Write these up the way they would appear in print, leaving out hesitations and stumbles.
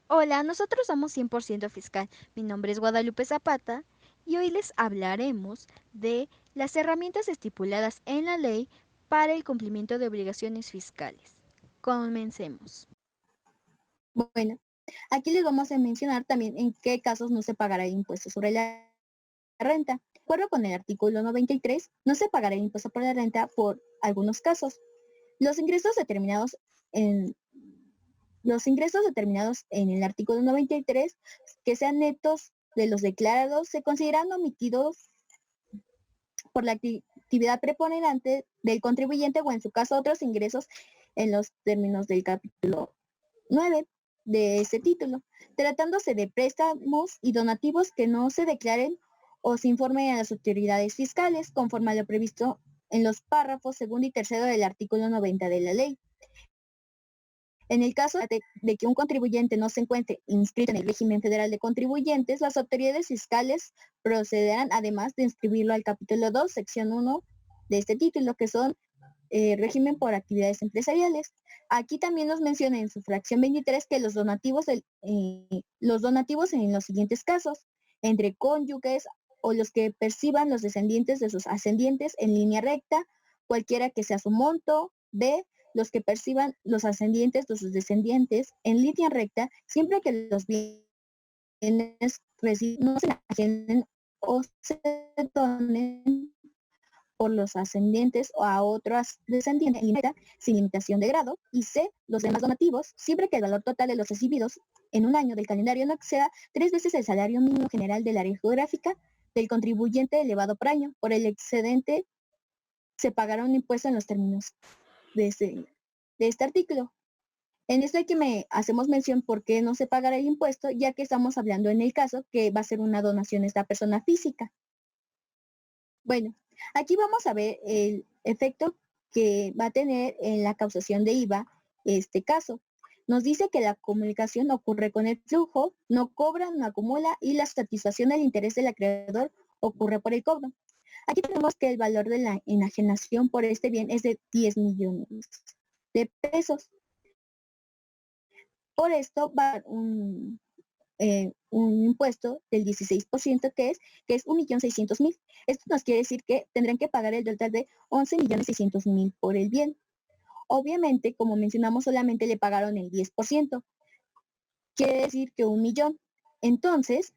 Hola, nosotros somos 100% fiscal. Mi nombre es Guadalupe Zapata y hoy les hablaremos de las herramientas estipuladas en la ley para el cumplimiento de obligaciones fiscales. Comencemos. Bueno, aquí les vamos a mencionar también en qué casos no se pagará el impuesto sobre la renta. De acuerdo con el artículo 93, no se pagará el impuesto por la renta por algunos casos. Los ingresos determinados en el artículo 93, que sean netos de los declarados, se consideran omitidos por la actividad preponderante del contribuyente o en su caso otros ingresos en los términos del capítulo 9 de ese título, tratándose de préstamos y donativos que no se declaren o se informen a las autoridades fiscales conforme a lo previsto en los párrafos segundo y tercero del artículo 90 de la ley. En el caso de que un contribuyente no se encuentre inscrito en el régimen federal de contribuyentes, las autoridades fiscales procederán además de inscribirlo al capítulo 2, sección 1 de este título, que son régimen por actividades empresariales. Aquí también nos menciona en su fracción 23 que los donativos en los siguientes casos, entre cónyuges o los que perciban los descendientes de sus ascendientes en línea recta, cualquiera que sea su monto. B, los que perciban los ascendientes de sus descendientes en línea recta, siempre que los bienes no se ajenen o se donen por los ascendientes o a otros descendientes sin limitación de grado. Y C, los demás donativos, siempre que el valor total de los recibidos en un año del calendario no exceda 3 veces el salario mínimo general del área geográfica del contribuyente elevado por año. Por el excedente se pagará un impuesto en los términos de este artículo. En esto hay que hacemos mención por qué no se pagará el impuesto, ya que estamos hablando en el caso que va a ser una donación esta persona física. Bueno, aquí vamos a ver el efecto que va a tener en la causación de IVA este caso. Nos dice que la comunicación ocurre con el flujo, no cobra, no acumula y la satisfacción del interés del acreedor ocurre por el cobro. Aquí tenemos que el valor de la enajenación por este bien es de 10 millones de pesos. Por esto va a haber un impuesto del 16% que es 1.600.000. Esto nos quiere decir que tendrán que pagar el total de 11.600.000 por el bien. Obviamente, como mencionamos, solamente le pagaron el 10%. Quiere decir que 1.000.000. Entonces,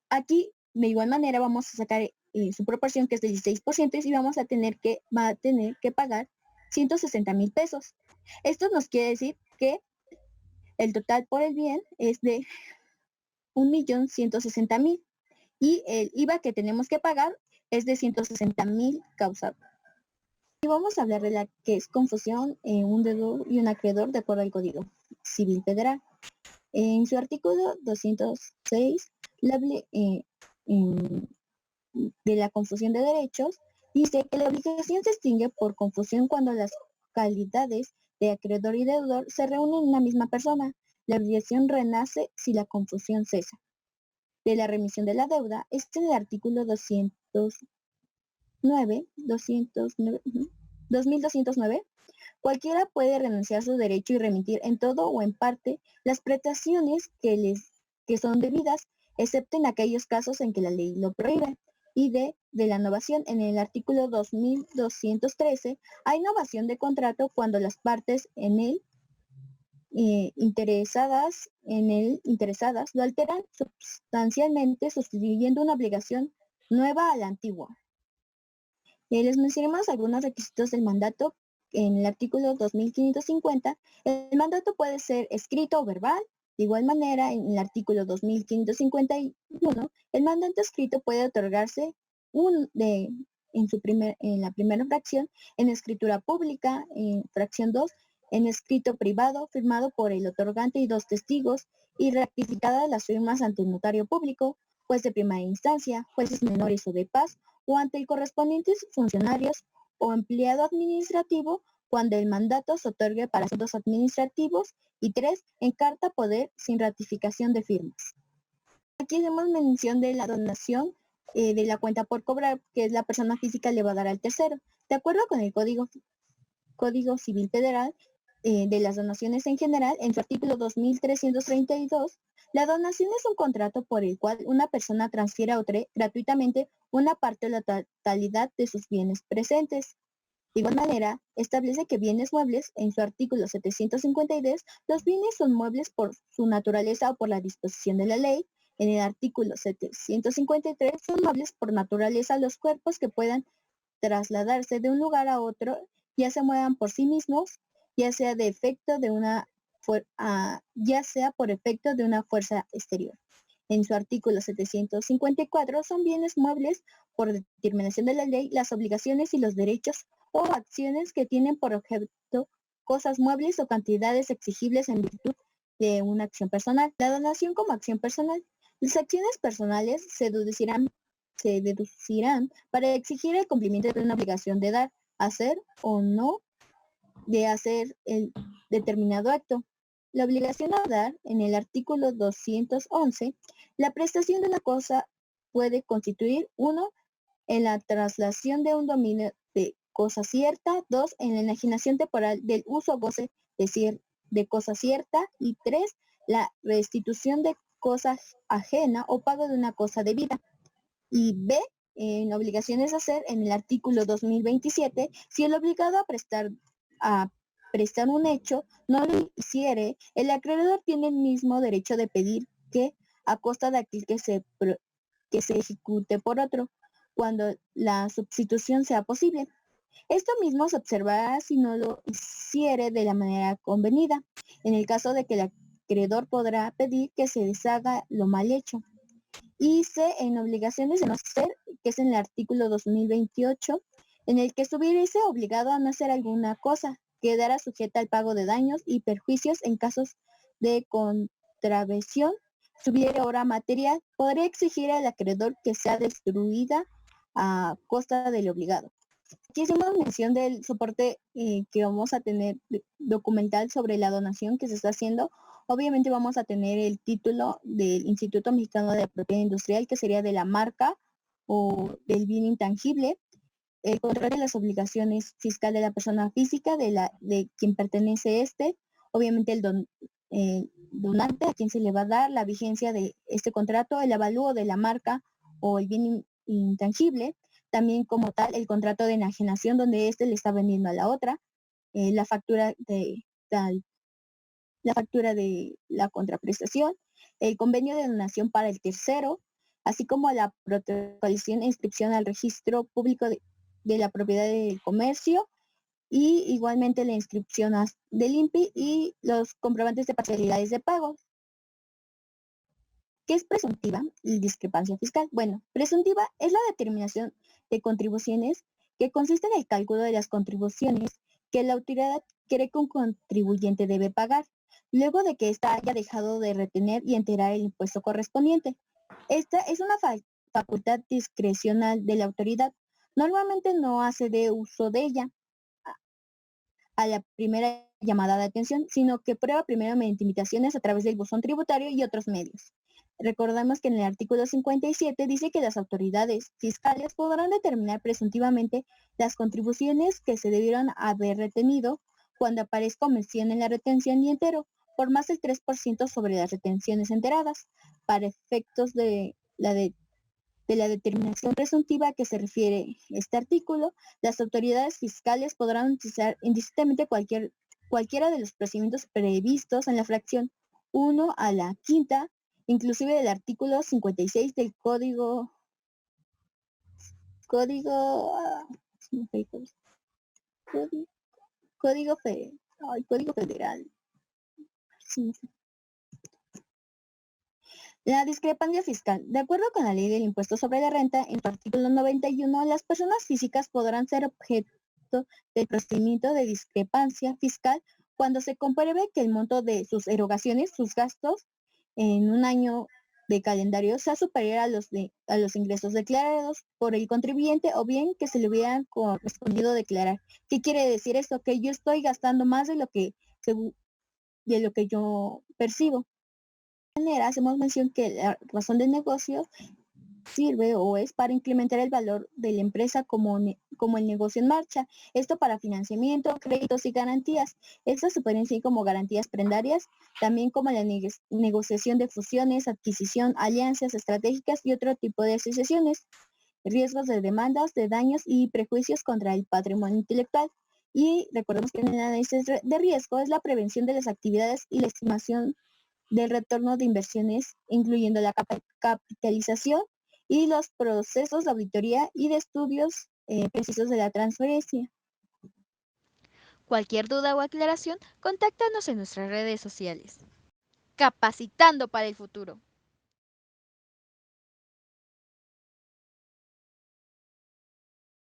aquí de igual manera vamos a sacar su proporción que es del 16% y va a tener que pagar 160.000 pesos. Esto nos quiere decir que el total por el bien es de 1.160.000 y el IVA que tenemos que pagar es de 160.000 causado. Y vamos a hablar de la que es confusión en un deudor y un acreedor de acuerdo al Código Civil Federal. En su artículo 206, la ley de la confusión de derechos dice que la obligación se extingue por confusión cuando las calidades de acreedor y deudor se reúnen en una misma persona. La obligación renace si la confusión cesa. De la remisión de la deuda, este es el artículo 2209, cualquiera puede renunciar a su derecho y remitir en todo o en parte las prestaciones que son debidas, excepto en aquellos casos en que la ley lo prohíbe. Y de la innovación, en el artículo 2213, hay innovación de contrato cuando las partes en él interesadas lo alteran sustancialmente sustituyendo una obligación nueva a la antigua. Les mencionamos algunos requisitos del mandato. En el artículo 2550, el mandato puede ser escrito o verbal. De igual manera, en el artículo 2551, el mandato escrito puede otorgarse en la primera fracción, en escritura pública, en fracción 2, en escrito privado, firmado por el otorgante y 2 testigos, y ratificadas las firmas ante un notario público, juez de primera instancia, jueces menores o de paz, o ante el correspondientes funcionarios o empleado administrativo cuando el mandato se otorgue para asuntos administrativos, y 3, en carta poder sin ratificación de firmas. Aquí hacemos mención de la donación de la cuenta por cobrar, que es la persona física le va a dar al tercero. De acuerdo con el Código Civil Federal, de las donaciones en general, en su artículo 2332, la donación es un contrato por el cual una persona transfiere a otra gratuitamente una parte o la totalidad de sus bienes presentes. De igual manera, establece que bienes muebles, en su artículo 753, los bienes son muebles por su naturaleza o por la disposición de la ley. En el artículo 753, son muebles por naturaleza los cuerpos que puedan trasladarse de un lugar a otro, ya se muevan por sí mismos, ya sea de efecto de una ya sea por efecto de una fuerza exterior. En su artículo 754, son bienes muebles por determinación de la ley las obligaciones y los derechos o acciones que tienen por objeto cosas muebles o cantidades exigibles en virtud de una acción personal. La donación como acción personal. Las acciones personales se deducirán para exigir el cumplimiento de una obligación de dar, hacer o no de hacer el determinado acto. La obligación a dar, en el artículo 211, la prestación de una cosa puede constituir, 1, en la traslación de un dominio de cosa cierta, 2, en la enajenación temporal del uso o goce de cosa cierta, y 3, la restitución de cosa ajena o pago de una cosa debida. Y B, en obligaciones a hacer, en el artículo 2027, si el obligado a prestar un hecho no lo hiciere, el acreedor tiene el mismo derecho de pedir que a costa de aquel que se ejecute por otro, cuando la sustitución sea posible. Esto mismo se observará si no lo hiciere de la manera convenida. En el caso de que el acreedor podrá pedir que se deshaga lo mal hecho. Y C, en obligaciones de no hacer, que es en el artículo 2028, en el que estuviese obligado a no hacer alguna cosa, quedará sujeta al pago de daños y perjuicios en casos de contravención. Si hubiere obra material, podría exigir al acreedor que sea destruida a costa del obligado. Aquí hicimos mención del soporte que vamos a tener documental sobre la donación que se está haciendo. Obviamente vamos a tener el título del Instituto Mexicano de la Propiedad Industrial, que sería de la marca o del bien intangible, el control de las obligaciones fiscales de la persona física, de quien pertenece obviamente el donante, a quien se le va a dar, la vigencia de este contrato, el avalúo de la marca o el bien intangible, también como tal el contrato de enajenación donde le está vendiendo a la otra, la factura de la contraprestación, el convenio de donación para el tercero, así como la protocolización e inscripción al registro público de la propiedad del comercio, y igualmente la inscripción del INPI y los comprobantes de parcialidades de pago. ¿Qué es presuntiva y discrepancia fiscal? Bueno, presuntiva es la determinación de contribuciones que consiste en el cálculo de las contribuciones que la autoridad cree que un contribuyente debe pagar, luego de que ésta haya dejado de retener y enterar el impuesto correspondiente. Esta es una facultad discrecional de la autoridad. Normalmente no hace de uso de ella a la primera llamada de atención, sino que prueba primero mediante invitaciones a través del buzón tributario y otros medios. Recordamos que en el artículo 57 dice que las autoridades fiscales podrán determinar presuntivamente las contribuciones que se debieron haber retenido cuando aparezca omisión en la retención y entero, por más del 3% sobre las retenciones enteradas, para efectos de la determinación presuntiva a que se refiere este artículo. Las autoridades fiscales podrán utilizar indistintamente cualquiera de los procedimientos previstos en la fracción 1 a la quinta, inclusive del artículo 56 del Código Código Federal. La discrepancia fiscal. De acuerdo con la ley del impuesto sobre la renta, en su artículo 91, las personas físicas podrán ser objeto del procedimiento de discrepancia fiscal cuando se compruebe que el monto de sus erogaciones, sus gastos, en un año de calendario sea superior a los ingresos declarados por el contribuyente, o bien que se le hubieran correspondido declarar. ¿Qué quiere decir esto? Que yo estoy gastando más de lo que yo percibo. De manera, hacemos mención que la razón de negocio sirve o es para incrementar el valor de la empresa como el negocio en marcha. Esto para financiamiento, créditos y garantías. Estas se pueden decir como garantías prendarias, también como la negociación de fusiones, adquisición, alianzas estratégicas y otro tipo de asociaciones. Riesgos de demandas, de daños y prejuicios contra el patrimonio intelectual. Y recordemos que el análisis de riesgo es la prevención de las actividades y la estimación del retorno de inversiones, incluyendo la capitalización y los procesos de auditoría y de estudios precisos de la transferencia. Cualquier duda o aclaración, contáctanos en nuestras redes sociales. Capacitando para el futuro.